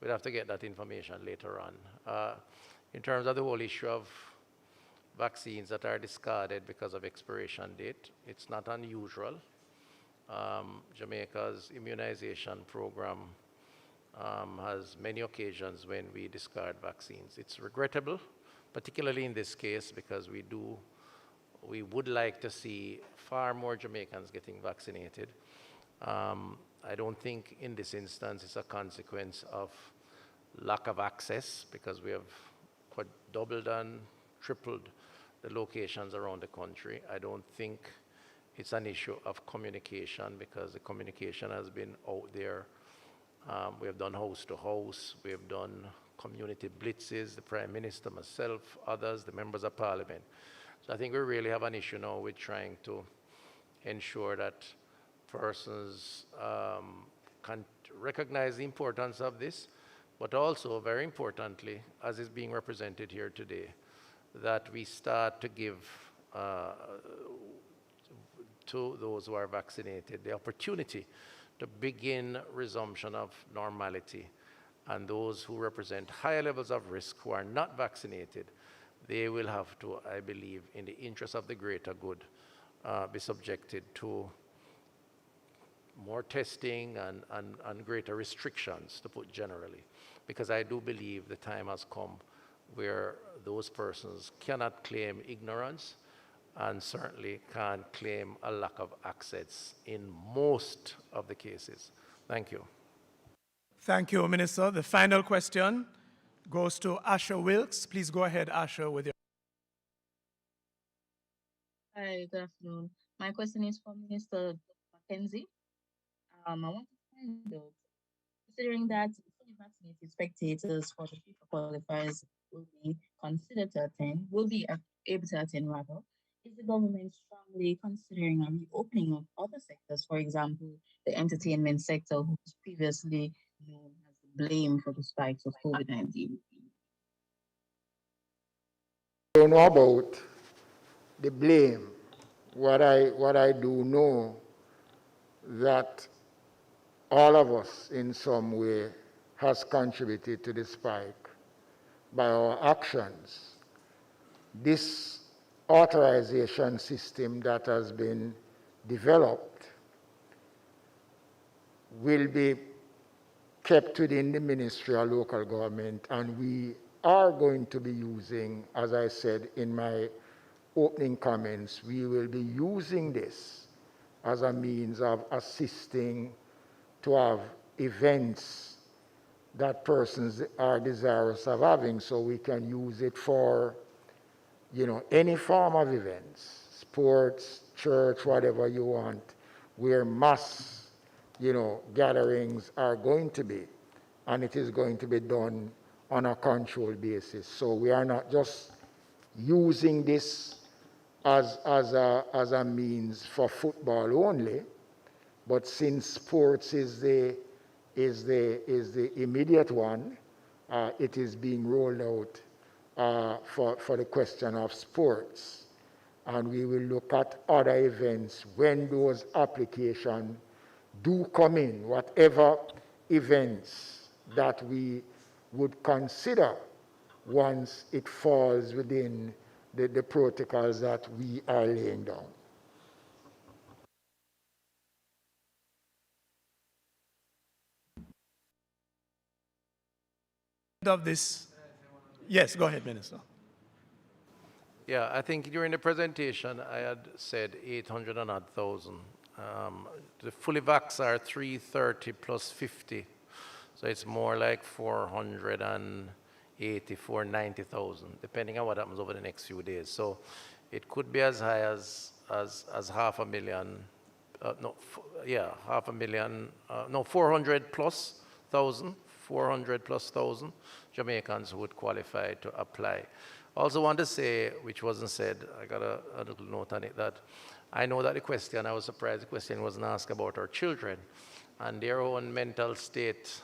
we'll have to get that information later on. In terms of the whole issue of vaccines that are discarded because of expiration date, it's not unusual. Jamaica's immunization program has many occasions when we discard vaccines. It's regrettable, particularly in this case, because we would like to see far more Jamaicans getting vaccinated. I don't think in this instance it's a consequence of lack of access, because we have quadrupled and tripled the locations around the country. I don't think it's an issue of communication, because the communication has been out there. We have done house to house, we have done community blitzes, the Prime Minister, myself, others, the members of Parliament. So I think we really have an issue now with trying to ensure that persons can recognize the importance of this, but also, very importantly, as is being represented here today, that we start to give to those who are vaccinated the opportunity to begin resumption of normality. And those who represent higher levels of risk who are not vaccinated, they will have to, I believe, in the interest of the greater good, be subjected to more testing and greater restrictions, to put generally. Because I do believe the time has come where those persons cannot claim ignorance and certainly can't claim a lack of access in most of the cases. Thank you. Thank you, Minister. The final question goes to Asher Wilkes. Please go ahead, Asher, with your. Hi, good afternoon. My question is for Minister Mackenzie. I want to find out, considering that fully vaccinated spectators for the FIFA qualifiers will be considered to attend, will be able to attend rather, is the government strongly considering a reopening of other sectors, for example, the entertainment sector, who was previously known as the blame for the spikes of COVID-19? I don't know about the blame. What I do know that all of us in some way has contributed to the spike by our actions. This authorization system that has been developed will be kept within the Ministry of Local Government, and we are going to be using, as I said in my opening comments, we will be using this as a means of assisting to have events that persons are desirous of having, so we can use it for, any form of events, sports, church, whatever you want, where mass, gatherings are going to be, and it is going to be done on a controlled basis. So we are not just using this as a means for football only, but since sports is the immediate one, it is being rolled out for the question of sports. And we will look at other events when those applications do come in, whatever events that we would consider once it falls within the protocols that we are laying down. Of this. Yes, go ahead, Minister. Yeah, I think during the presentation, I had said 800,000. The fully vax are 330 plus 50. So it's more like 480, 490,000, depending on what happens over the next few days. So it could be as high as 500,000, 400 plus thousand, 400 plus thousand Jamaicans would qualify to apply. Also want to say, which wasn't said, I got a little note on it, that I know that I was surprised the question wasn't asked about our children and their own mental state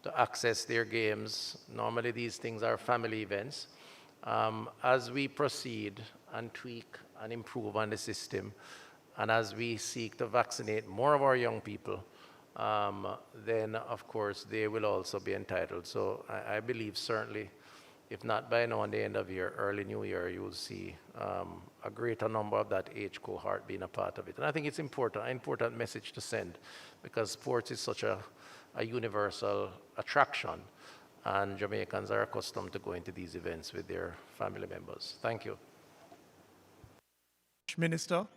to access their games. Normally these things are family events. As we proceed and tweak and improve on the system, and as we seek to vaccinate more of our young people, then of course they will also be entitled. So I believe certainly, if not by now, on the end of year, early new year, you will see a greater number of that age cohort being a part of it. And I think it's an important message to send, because sports is such a universal attraction, and Jamaicans are accustomed to going to these events with their family members. Thank you. Minister,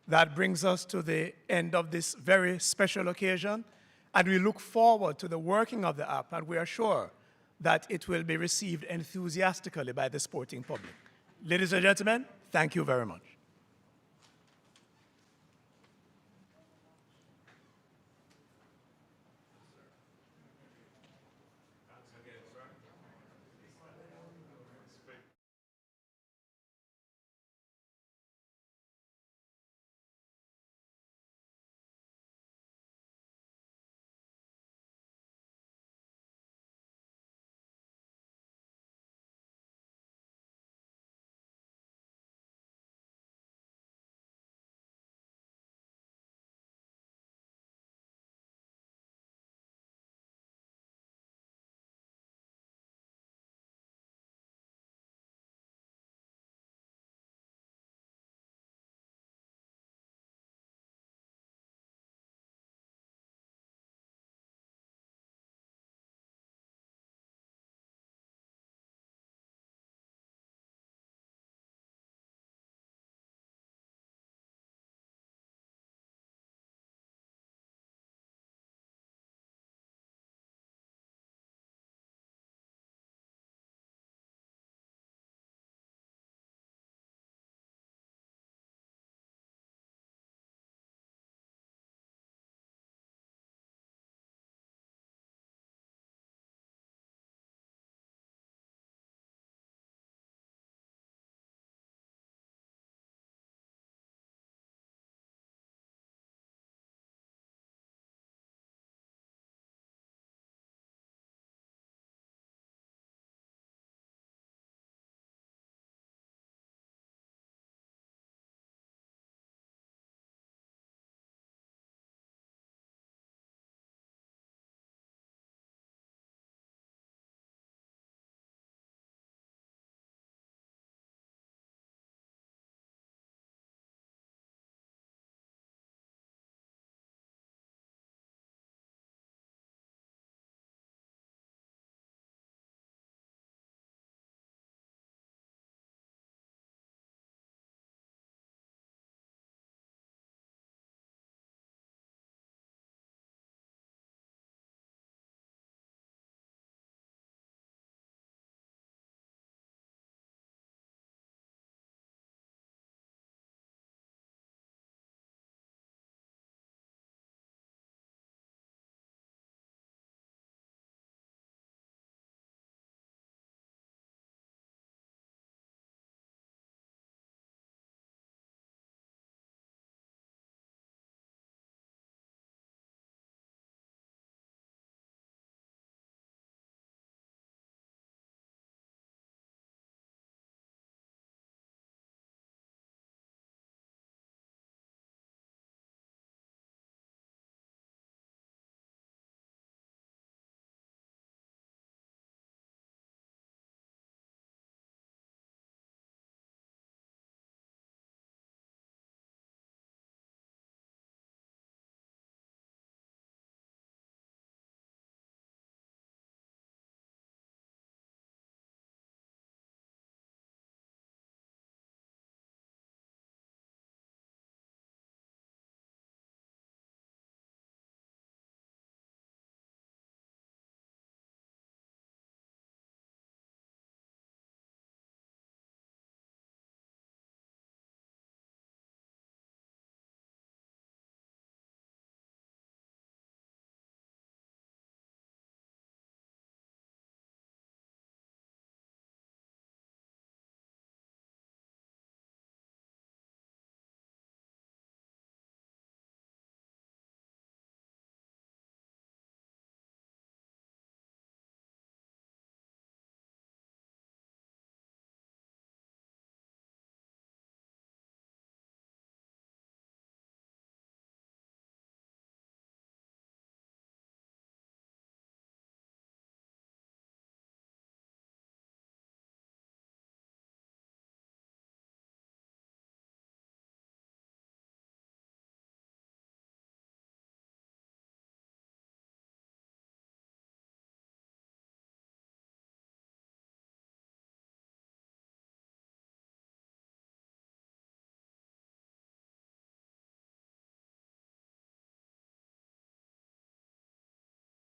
that brings us to the end of this very special occasion, and we look forward to the working of the app, and we are sure that it will be received enthusiastically by the sporting public. Ladies and gentlemen, thank you very much.